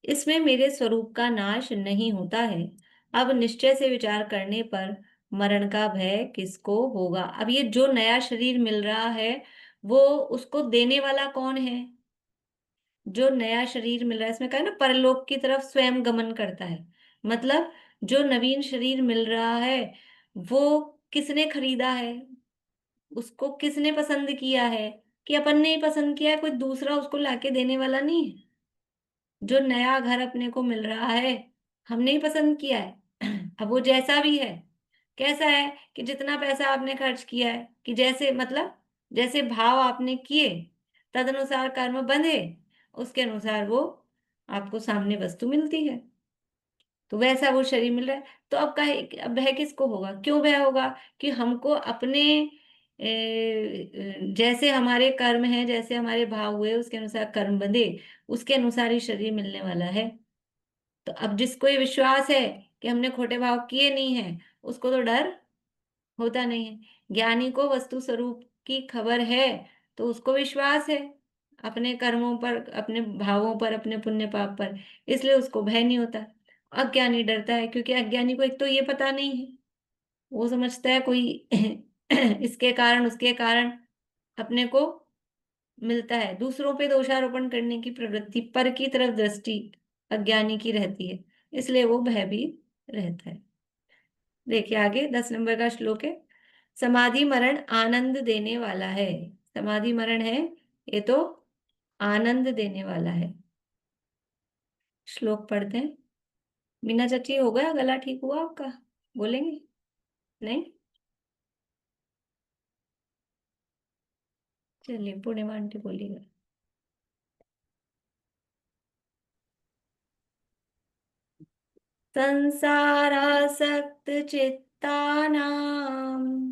इसमें मेरे स्वरूप का नाश नहीं होता है। अब निश्चय से विचार करने पर मरण का भय किसको होगा। अब ये जो नया शरीर मिल रहा है, वो उसको देने वाला कौन है। जो नया शरीर मिल रहा है, इसमें कहा है ना, परलोक की तरफ स्वयं गमन करता है। मतलब जो नवीन शरीर मिल रहा है, वो किसने खरीदा है, उसको किसने पसंद किया है, कि अपन ने ही पसंद किया है, कोई दूसरा उसको लाके देने वाला नहीं है। जो नया घर अपने को मिल रहा है, हमने ही पसंद किया है। अब वो जैसा भी है, कैसा है, कि जितना पैसा आपने खर्च किया है, कि जैसे मतलब जैसे भाव आपने किए, तदनुसार कर्म बंधे, उसके अनुसार वो आपको सामने वस्तु मिलती है। तो वैसा वो शरीर मिल रहा है। तो अब भय किसको होगा, क्यों भय होगा, कि हमको अपने जैसे हमारे कर्म हैं, जैसे हमारे भाव हुए, उसके अनुसार कर्म बंधे, उसके अनुसार ही शरीर मिलने वाला है। तो अब जिसको ये विश्वास है कि हमने खोटे भाव किए नहीं है, उसको तो डर होता नहीं है। ज्ञानी को वस्तु स्वरूप की खबर है, तो उसको विश्वास है अपने कर्मों पर, अपने भावों पर, अपने पुण्य पाप पर, इसलिए उसको भय नहीं होता। अज्ञानी डरता है, क्योंकि अज्ञानी को एक तो ये पता नहीं है, वो समझता है कोई इसके कारण उसके कारण अपने को मिलता है। दूसरों पे दोषारोपण करने की प्रवृत्ति, पर की तरफ दृष्टि अज्ञानी की रहती है, इसलिए वो भयभीत रहता है। देखिए आगे 10 नंबर का श्लोक है, समाधि मरण आनंद देने वाला है। समाधि मरण है, ये तो आनंद देने वाला है। श्लोक पढ़ते हैं। मीना चाची, हो गया? गला ठीक हुआ आपका? बोलेंगे? नहीं? चलिए पूर्णिमा आंटी बोलिएगा। संसारासक्त चित्तानाम,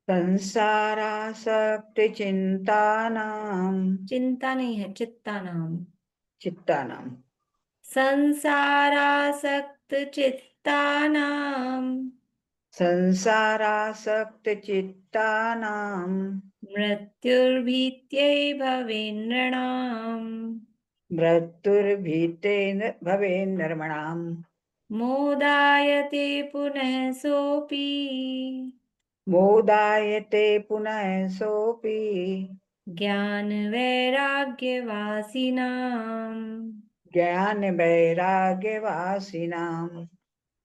संसारासक्तचिन्तानां चिंता नहीं है, चित्तानाम। चित्तानां संसारासक्त चित्तानाम संसारासक्तचित्तानां मृत्युर्भीत्यै भवेन्नृणाम् मृत्युर्भीतेन भवेन्नर्मणाम् मोदायते पुनः सोऽपि मोदायते पुनः सोऽपि ज्ञानवैराग्यवासिनाम् ज्ञानवैराग्यवासिनाम्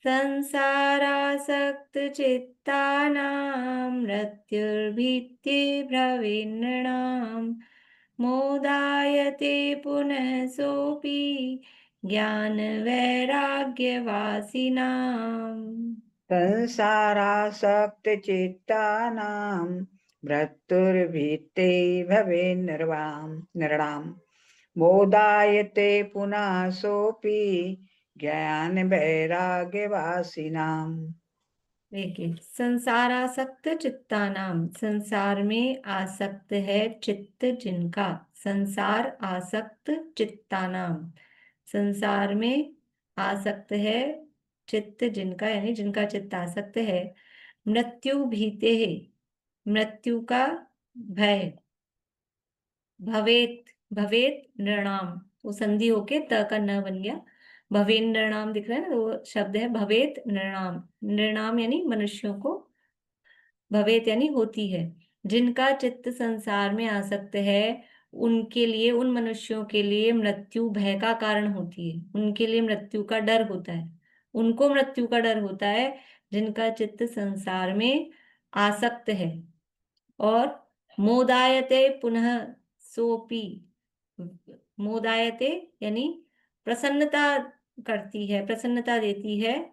संसारासक्तचित्तानां मृत्युर्भीतिर्भवेन्नृणाम् मोदायते पुनः सोऽपि ज्ञानवैराग्यवासिनाम्। संसारासक्तचित्तानां मृत्युर्भीते भवेन्नर्मणाम् मोदायते पुनः सोऽपि ज्ञानवैराग्यवासिनाम्। देखिए, संसारासक्त चित्तानाम, संसार में आसक्त है चित्त जिनका। संसार आसक्त चित्तानाम, संसार में आसक्त है चित्त जिनका, यानी जिनका चित्त आसक्त है। मृत्यु भीते है, मृत्यु का भय। भवेत, भवेत नृणाम, वो संधि होके त का न बन गया। भवेन नृणाम दिख रहा है ना, तो वो शब्द है भवेत नृणाम। नृणाम यानी मनुष्यों को, भवेत यानी होती है। जिनका चित्त संसार में आसक्त है, उनके लिए, उन मनुष्यों के लिए मृत्यु भय का कारण होती है। उनके लिए मृत्यु का डर होता है, उनको मृत्यु का डर होता है जिनका चित्त संसार में आसक्त है। और मोदायते पुनः सोपी, मोदायते यानी प्रसन्नता करती है, प्रसन्नता देती है।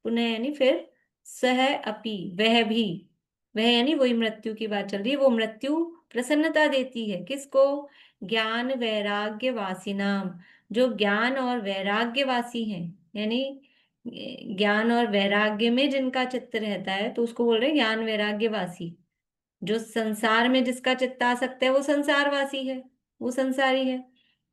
पुनः यानी फिर, सह अपि वह भी, वह यानी वही मृत्यु की बात चल रही है, वो मृत्यु प्रसन्नता देती है किसको? ज्ञान वैराग्य वासिनाम, जो ज्ञान और वैराग्यवासी हैं, यानी ज्ञान और वैराग्य में जिनका चित्त रहता है, तो उसको बोल रहे हैं ज्ञान वैराग्यवासी। जो संसार में जिसका चित्त आसक्त है वो संसारवासी है, वो संसारी है।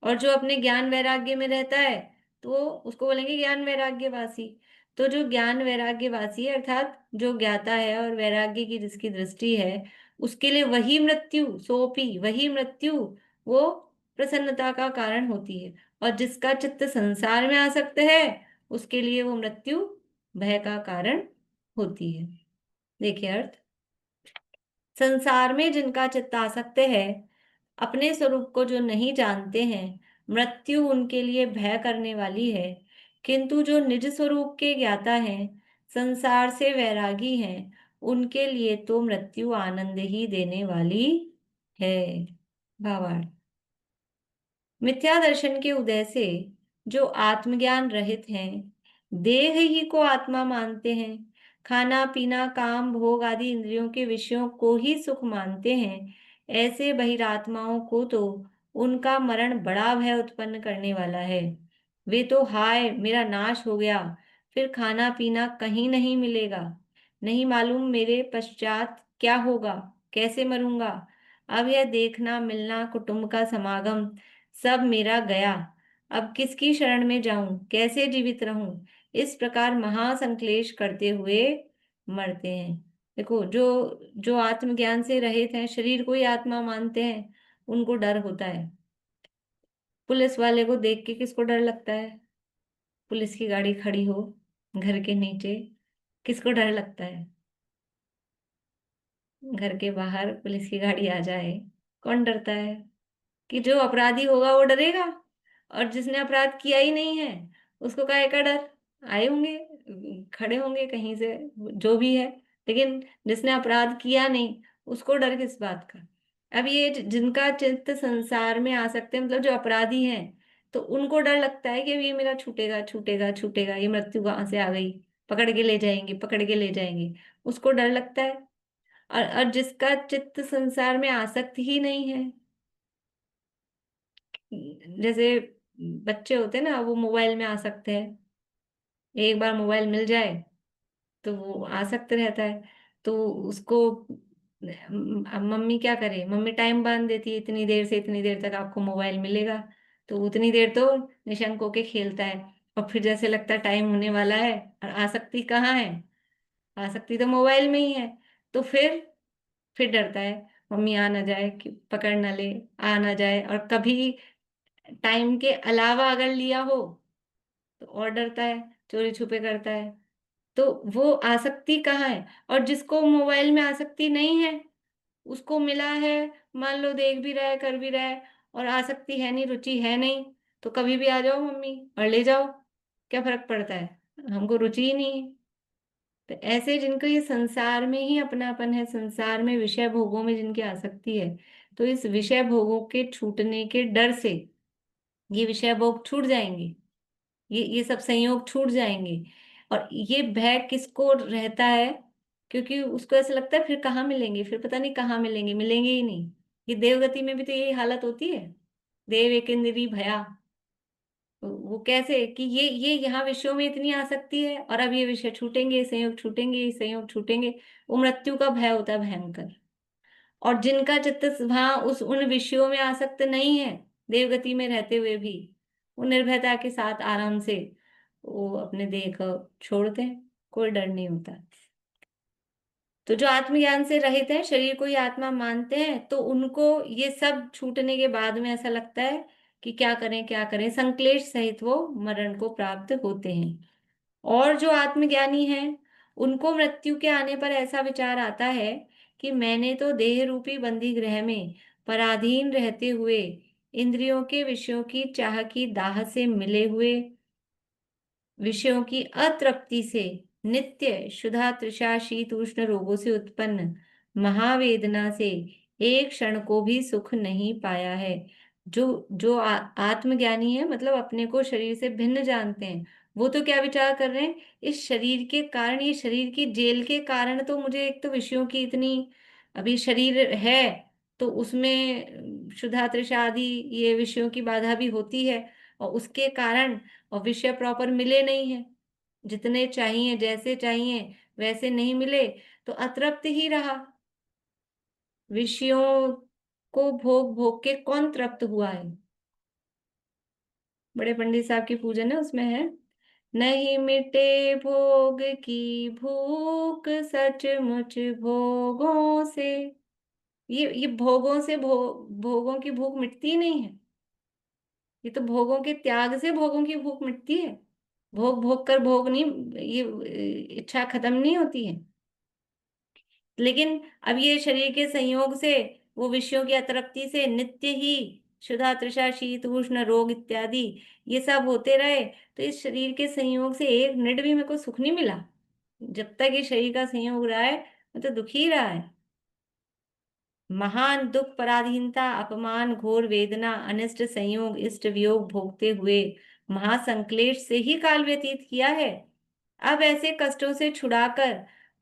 और जो अपने ज्ञान वैराग्य में रहता है, तो उसको बोलेंगे ज्ञान वैराग्यवासी। तो जो ज्ञान वैराग्यवासी है, अर्थात जो ज्ञाता है और वैराग्य की जिसकी दृष्टि है, उसके लिए वही मृत्यु, सोपी वही मृत्यु, वो प्रसन्नता का कारण होती है। और जिसका चित्त संसार में आसक्त है, उसके लिए वो मृत्यु भय का कारण होती है। देखिए अर्थ, संसार में जिनका चित्त आसक्त है, अपने स्वरूप को जो नहीं जानते हैं, मृत्यु उनके लिए भय करने वाली है। किंतु जो निज स्वरूप के ज्ञाता हैं, संसार से वैरागी हैं, उनके लिए तो मृत्यु आनंद ही देने वाली है। भावार्थ, मिथ्या दर्शन के उदय से जो आत्मज्ञान रहित हैं, देह ही को आत्मा मानते हैं, खाना पीना काम भोग आदि इंद्रियों के विषयों को ही सुख मानते हैं, ऐसे बहिरात्माओं को तो उनका मरण बड़ा भय उत्पन्न करने वाला है। वे तो हाय मेरा नाश हो गया, फिर खाना पीना कहीं नहीं मिलेगा, नहीं मालूम मेरे पश्चात क्या होगा, कैसे मरूंगा, अब यह देखना मिलना कुटुंब का समागम सब मेरा गया, अब किसकी शरण में जाऊं, कैसे जीवित रहूं, इस प्रकार महासंक्लेश करते हुए मरते हैं। देखो, जो जो आत्मज्ञान से रहित हैं, शरीर को ही आत्मा मानते हैं, उनको डर होता है। पुलिस वाले को देख के किसको डर लगता है? पुलिस की गाड़ी खड़ी हो घर के नीचे, किसको डर लगता है? घर के बाहर पुलिस की गाड़ी आ जाए, कौन डरता है? कि जो अपराधी होगा वो डरेगा, और जिसने अपराध किया ही नहीं है उसको काहे का डर? आए होंगे खड़े होंगे कहीं से, जो भी है। लेकिन जिसने अपराध किया नहीं, उसको डर किस बात का। अब ये जिनका चित्त संसार में आ सकते हैं, मतलब जो अपराधी हैं, तो उनको डर लगता है कि अब ये मेरा छूटेगा छूटेगा छूटेगा, ये मृत्यु कहाँ से आ गई, पकड़ के ले जाएंगे पकड़ के ले जाएंगे, उसको डर लगता है। और जिसका चित्त संसार में आसक्त ही नहीं है, जैसे बच्चे होते हैं ना, वो मोबाइल में आसक्त है, एक बार मोबाइल मिल जाए तो वो आसक्त रहता है। तो उसको अब मम्मी क्या करे, मम्मी टाइम बांध देती है, इतनी देर से इतनी देर तक आपको मोबाइल मिलेगा, तो उतनी देर तो निशंक होके खेलता है। और फिर जैसे लगता है टाइम होने वाला है, और आसक्ति कहाँ है, आसक्ति तो मोबाइल में ही है। तो फिर डरता है मम्मी आ ना जाए, कि पकड़ ना ले, आ ना जाए। और कभी टाइम के अलावा अगर लिया हो तो और डरता है, चोरी छुपे करता है। तो वो आसक्ति कहाँ है। और जिसको मोबाइल में आसक्ति नहीं है, उसको मिला है, मान लो देख भी रहा है कर भी रहा है, और आसक्ति है नहीं, रुचि है नहीं, तो कभी भी आ जाओ मम्मी और ले जाओ, क्या फर्क पड़ता है, हमको रुचि ही नहीं है। तो ऐसे जिनको ये संसार में ही अपनापन है, संसार में विषय भोगों में जिनकी आसक्ति है, तो इस विषय भोगों के छूटने के डर से ये विषय भोग छूट जाएंगे, ये सब संयोग छूट जाएंगे। और ये भय किसको रहता है, क्योंकि उसको ऐसा लगता है फिर कहाँ मिलेंगे, फिर पता नहीं कहाँ मिलेंगे, मिलेंगे ही नहीं। ये देवगति में भी तो यही हालत होती है, देव एकेंद्री भया। वो कैसे कि ये यहाँ विषयों में इतनी आसक्ति है, और अब ये विषय छूटेंगे, ये संयोग छूटेंगे, ये संयोग छूटेंगे, वो मृत्यु का भय होता है भयंकर। और जिनका चित्त वहां उस उन विषयों में आसक्त नहीं है, देवगति में रहते हुए भी, वो निर्भयता के साथ आराम से वो अपने देह को छोड़ते हैं, कोई डर नहीं होता। तो जो आत्मज्ञान से रहित हैं, शरीर को ही आत्मा मानते हैं, तो उनको ये सब छूटने के बाद में ऐसा लगता है कि क्या करें क्या करें, संक्लेश सहित वो मरण को प्राप्त होते हैं। और जो आत्मज्ञानी हैं, उनको मृत्यु के आने पर ऐसा विचार आता है कि मैंने तो देह रूपी बंदी गृह में पराधीन रहते हुए इंद्रियों के विषयों की चाह की दाह से मिले हुए, विषयों की अतृप्ति से, नित्य क्षुधा तृषा शीत उष्ण रोगों से उत्पन्न महावेदना से एक क्षण को भी सुख नहीं पाया है। जो जो आत्मज्ञानी है, मतलब अपने को शरीर से भिन्न जानते हैं, वो तो क्या विचार कर रहे हैं, इस शरीर के कारण, ये शरीर की जेल के कारण तो मुझे एक तो विषयों की इतनी, अभी शरीर है तो उसमें क्षुधा तृषा आदि ये विषयों की बाधा भी होती है, और उसके कारण, और विषय प्रॉपर मिले नहीं है, जितने चाहिए जैसे चाहिए वैसे नहीं मिले, तो अतृप्त ही रहा। विषयों को भोग भोग के कौन तृप्त हुआ है। बड़े पंडित साहब की पूजन है, उसमें है, नहीं मिटे भोग की भूख सचमुच भोगों से। ये भोगों से भोगों की भूख मिटती नहीं है, ये तो भोगों के त्याग से भोगों की भूख मिटती है। भोग भोग कर भोग नहीं, ये इच्छा खत्म नहीं होती है। लेकिन अब ये शरीर के संयोग से, वो विषयों की अतृप्ति से नित्य ही क्षुधा तृषा शीत उष्ण रोग इत्यादि ये सब होते रहे, तो इस शरीर के संयोग से एक मिनट भी मेरे को सुख नहीं मिला। जब तक ये शरीर का संयोग रहा है, मैं तो दुखी रहा है। महान दुख पराधीनता अपमान घोर वेदना अनिष्ट संयोग इष्ट वियोग भोगते हुए महासंक्लेश से ही काल व्यतीत किया है। अब ऐसे कष्टों से छुड़ाकर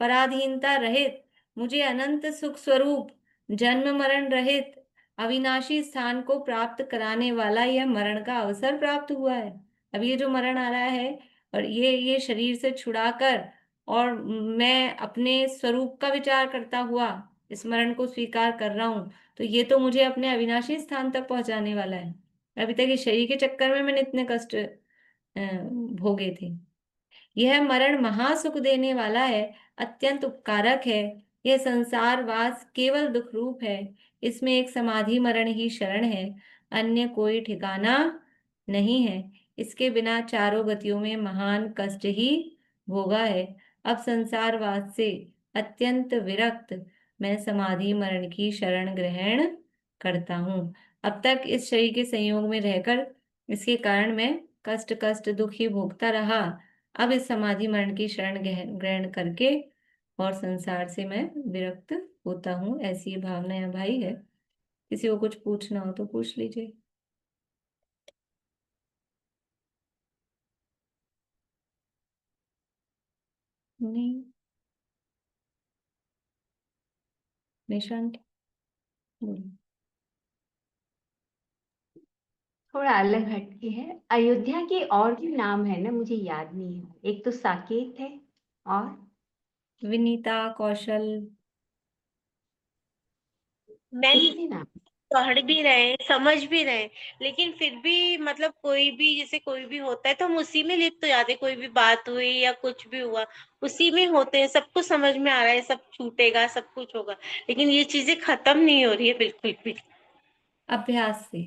पराधीनता रहित मुझे अनंत सुख स्वरूप जन्म मरण रहित अविनाशी स्थान को प्राप्त कराने वाला यह मरण का अवसर प्राप्त हुआ है। अब ये जो मरण आ रहा है, और ये शरीर से छुड़ाकर, और मैं अपने स्वरूप का विचार करता हुआ इस मरण को स्वीकार कर रहा हूं, तो ये तो मुझे अपने अविनाशी स्थान तक पहुंचाने वाला है। अभी तक इस शरीर के चक्कर में मैंने इतने कष्ट भोगे थे। यह मरण महासुख देने वाला है, अत्यंत उपकारक है। यह संसार वास केवल दुख रूप है, इसमें एक समाधि मरण ही शरण है, अन्य कोई ठिकाना नहीं है। इसके बिना चारों गतियों में महान कष्ट ही भोगा है। अब संसार वास से अत्यंत विरक्त मैं समाधि मरण की शरण ग्रहण करता हूँ। अब तक इस शरीर के संयोग में रहकर इसके कारण मैं कष्ट कष्ट दुख ही भोगता रहा, अब इस समाधि मरण की शरण ग्रहण करके और संसार से मैं विरक्त होता हूँ, ऐसी ये भावना यहाँ भाई है। किसी को कुछ पूछना हो तो पूछ लीजिए। नहीं, निशांत बोलिए। थोड़ा अलग हटके है। अयोध्या के और भी नाम है ना, मुझे याद नहीं है। एक तो साकेत है, और विनीता, कौशल। मैम कितने नाम? पढ़ भी रहे हैं, समझ भी रहे हैं, लेकिन फिर भी मतलब कोई भी जैसे कोई भी होता है तो हम उसी में लिप्त हो जाते हैं। कोई भी बात हुई या कुछ भी हुआ उसी में होते हैं, सब कुछ समझ में आ रहा है, सब छूटेगा, सब कुछ होगा, लेकिन ये चीजें खत्म नहीं हो रही है बिल्कुल भी। अभ्यास से,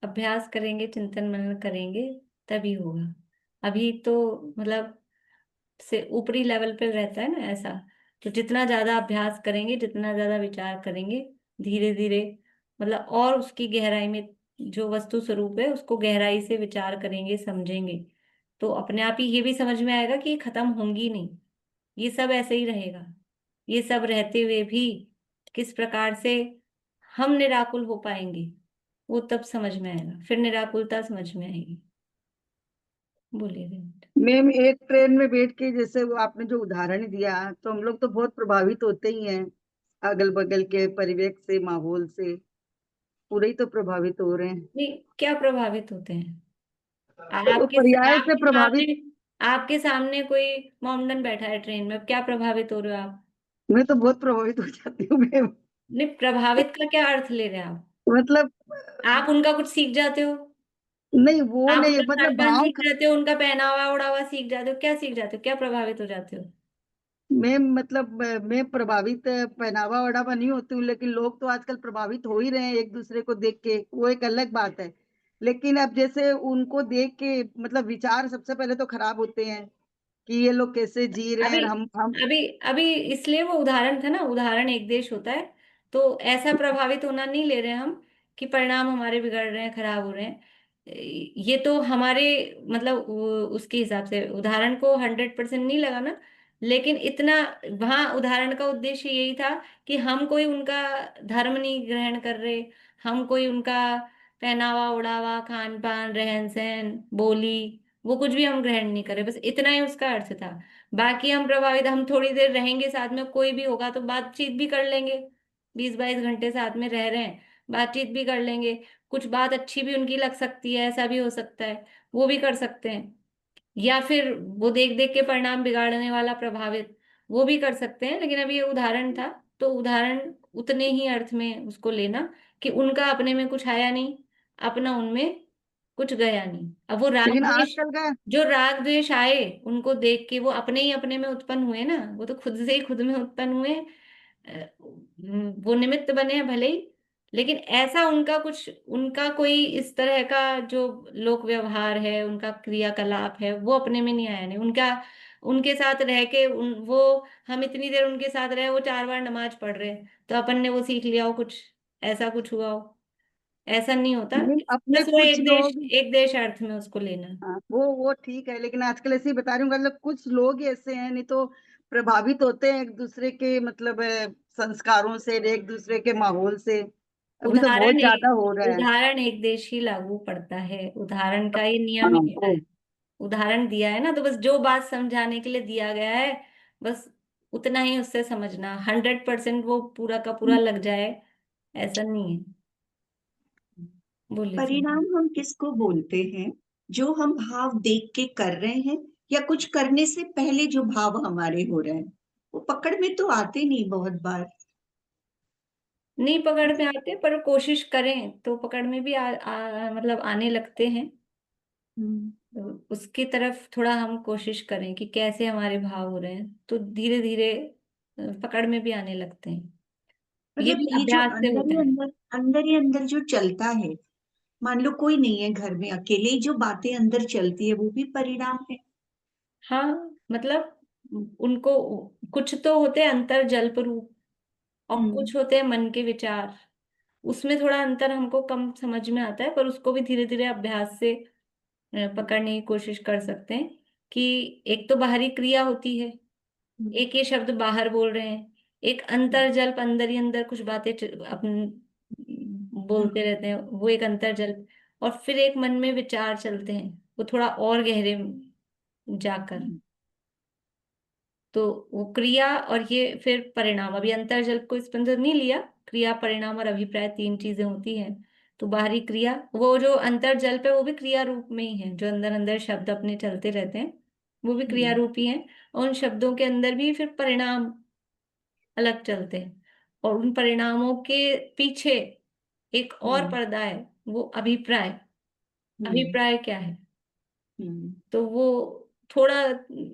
अभ्यास करेंगे, चिंतन मनन करेंगे, तभी होगा। अभी तो मतलब से ऊपरी लेवल पे रहता है ना ऐसा। तो जितना ज्यादा अभ्यास करेंगे, जितना ज्यादा विचार करेंगे, धीरे धीरे मतलब और उसकी गहराई में जो वस्तु स्वरूप है उसको गहराई से विचार करेंगे, समझेंगे, तो अपने आप ही ये भी समझ में आएगा कि ये खत्म होंगी नहीं, ये सब ऐसे ही रहेगा। ये सब रहते हुए भी किस प्रकार से हम निराकुल हो पाएंगे, वो तब समझ में आएगा, फिर निराकुलता समझ में आएगी। बोलिए रेवंत। मैम एक ट्रेन में बैठ के जैसे वो आपने जो उदाहरण दिया, तो हम लोग तो बहुत प्रभावित होते ही हैं, अगल बगल के परिवेश से, माहौल से पूरे ही तो प्रभावित हो रहे हैं। नहीं, क्या प्रभावित होते हैं? तो आपके पर्याय से आपके प्रभावित। सामने, आपके सामने कोई मोमडन बैठा है ट्रेन में, अब क्या प्रभावित हो रहे हो आप? मैं तो बहुत प्रभावित हो जाती हूँ मैम। नहीं, प्रभावित का क्या अर्थ ले रहे हैं आप? मतलब आप उनका कुछ सीख जाते हो? नहीं, वो आप नहीं, उनका खान मतलब पान भाव। सीख जाते हो, उनका पहनावा ओढ़ावा सीख जाते हो, क्या सीख जाते हो, क्या प्रभावित हो जाते हो? मैं मतलब मैं प्रभावित पहनावा वढ़ावा नहीं होती हूँ, लेकिन लोग तो आजकल प्रभावित हो ही रहे हैं एक दूसरे को देख के, वो एक अलग बात है। लेकिन अब जैसे उनको देख के मतलब विचार सबसे पहले तो खराब होते हैं कि ये लोग कैसे जी रहे हैं, अभी और हम। अभी अभी इसलिए वो उदाहरण था ना, उदाहरण एक देश होता है। तो ऐसा प्रभावित होना नहीं ले रहे हैं हम कि परिणाम हमारे बिगड़ रहे हैं, खराब हो रहे हैं। ये तो हमारे मतलब उसके हिसाब से उदाहरण को 100% नहीं लगाना, लेकिन इतना वहां उदाहरण का उद्देश्य यही था कि हम कोई उनका धर्म नहीं ग्रहण कर रहे, हम कोई उनका पहनावा ओढ़ावा, खान पान, रहन सहन, बोली, वो कुछ भी हम ग्रहण नहीं कर रहे, बस इतना ही उसका अर्थ था। बाकी हम प्रभावित, हम थोड़ी देर रहेंगे साथ में, कोई भी होगा तो बातचीत भी कर लेंगे। 20-22 घंटे साथ में रह रहे हैं, बातचीत भी कर लेंगे। कुछ बात अच्छी भी उनकी लग सकती है, ऐसा भी हो सकता है, वो भी कर सकते हैं। या फिर वो देख देख के परिणाम बिगाड़ने वाला प्रभावित, वो भी कर सकते हैं। लेकिन अब ये उदाहरण था, तो उदाहरण उतने ही अर्थ में उसको लेना कि उनका अपने में कुछ आया नहीं, अपना उनमें कुछ गया नहीं। अब वो राग लेकिन द्वेष, आजकल का। जो राग द्वेष आए उनको देख के वो अपने ही अपने में उत्पन्न हुए ना, वो तो खुद से ही खुद में उत्पन्न हुए। वो निमित्त बने हैं भले ही, लेकिन ऐसा उनका कुछ, उनका कोई इस तरह का जो लोक व्यवहार है, उनका क्रियाकलाप है, वो अपने में नहीं आया। नहीं उनका, उनके साथ रह के वो, हम इतनी देर उनके साथ रहे, वो 4 बार नमाज पढ़ रहे हैं, तो अपन ने वो सीख लिया हो कुछ, ऐसा कुछ हुआ हो, ऐसा नहीं होता। नहीं, अपने बस वो कुछ लोग। एक देश अर्थ में उसको लेना। हाँ, वो ठीक है, लेकिन आजकल ऐसे ही बता रही हूँ, मतलब कुछ लोग ही ऐसे हैं, नहीं तो प्रभावित होते हैं एक दूसरे के मतलब संस्कारों से, एक दूसरे के माहौल से। अभी तो बहुत ज्यादा हो रहा है। उदाहरण एक देश ही लागू पड़ता है, उदाहरण का ये नियम हाँ ही होता वो। है। उदाहरण दिया है ना, तो बस जो बात समझाने के लिए दिया गया है, बस उतना ही उससे समझना। 100% वो पूरा का पूरा लग जाए, ऐसा नहीं है। बोलिए सर। परिणाम हम किसको बोलते हैं? जो हम भाव देख के कर रहे हैं, या कुछ करने से पहले जो भाव हमारे हो रहे हैं, वो पकड़ में तो आते नहीं बहुत बार। नहीं पकड़ में आते, पर कोशिश करें तो पकड़ में भी मतलब आने लगते हैं। हम्म। तो उसकी तरफ थोड़ा हम कोशिश करें कि कैसे हमारे भाव हो रहे हैं, तो धीरे धीरे पकड़ में भी आने लगते हैं। ये मतलब भी ये जो अभ्यास से अंदर होता ही है। अंदर, अंदर ही अंदर जो चलता है, मान लो कोई नहीं है घर में, अकेले ही जो बातें अंदर चलती है, वो भी परिणाम है। हाँ, मतलब उनको कुछ तो होते हैं अंतर जल्प रूप, और हम्म। कुछ होते हैं मन के विचार। उसमें थोड़ा अंतर हमको कम समझ में आता है, पर उसको भी धीरे धीरे अभ्यास से पकड़ने की कोशिश कर सकते हैं। कि एक तो बाहरी क्रिया होती है, एक ये शब्द बाहर बोल रहे हैं, एक अंतर्जल्प, अंदर ही अंदर कुछ बातें अपन बोलते रहते हैं, वो एक अंतर्जल्प। और फिर एक मन में विचार चलते हैं, वो थोड़ा और गहरे जाकर। तो वो क्रिया और ये फिर परिणाम, अभी अंतर्जल्प को इस पर अंदर नहीं लिया, क्रिया परिणाम और अभिप्राय 3 चीजें होती हैं। तो बाहरी क्रिया, वो जो अंतर्जल्प है वो भी क्रिया रूप में ही है, जो अंदर अंदर शब्द अपने चलते रहते हैं वो भी क्रिया रूप ही है। और उन शब्दों के अंदर भी फिर परिणाम अलग चलते हैं, और उन परिणामों के पीछे एक और पर्दा है, वो अभिप्राय। अभिप्राय क्या है? तो वो थोड़ा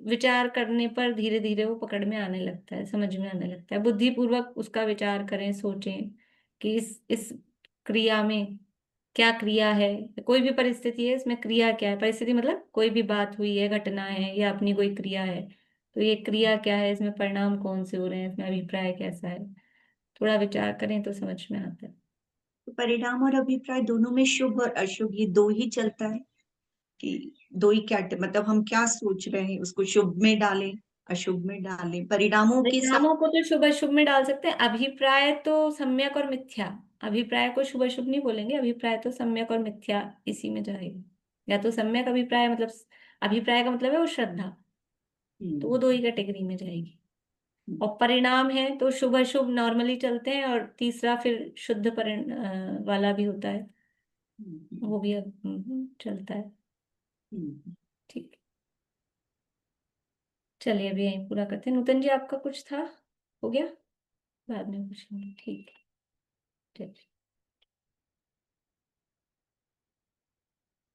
विचार करने पर धीरे धीरे वो पकड़ में आने लगता है, समझ में आने लगता है। बुद्धिपूर्वक उसका विचार करें, सोचें कि इस क्रिया में क्या क्रिया है, कोई भी परिस्थिति है इसमें क्रिया क्या है। परिस्थिति मतलब कोई भी बात हुई है, घटना है, या अपनी कोई क्रिया है, तो ये क्रिया क्या है, इसमें परिणाम कौन से हो रहे हैं, इसमें अभिप्राय कैसा है। थोड़ा विचार करें तो समझ में आता है। तो परिणाम और अभिप्राय दोनों में शुभ और अशुभ ये दो ही चलता है कि दो ही मतलब हम क्या सोच रहे हैं उसको शुभ में डालें, अशुभ में डालें, परिणामों के साथ। परिणामों को तो शुभ अशुभ में डाल सकते हैं, अभिप्राय तो सम्यक और मिथ्या। अभिप्राय को शुभ अशुभ नहीं बोलेंगे, अभिप्राय तो सम्यक और मिथ्या इसी में जाएगा। या तो सम्यक अभिप्राय मतलब, अभिप्राय का मतलब है वो श्रद्धा, तो वो 2 ही कैटेगरी में जाएगी। और परिणाम है तो शुभ अशुभ नॉर्मली चलते हैं, और तीसरा फिर शुद्ध वाला भी होता है, वो भी चलता है। ठीक है, चलिए अभी यहीं पूरा करते हैं। नूतन जी आपका कुछ था, हो गया? बाद में पूछेंगे, ठीक है, चलिए।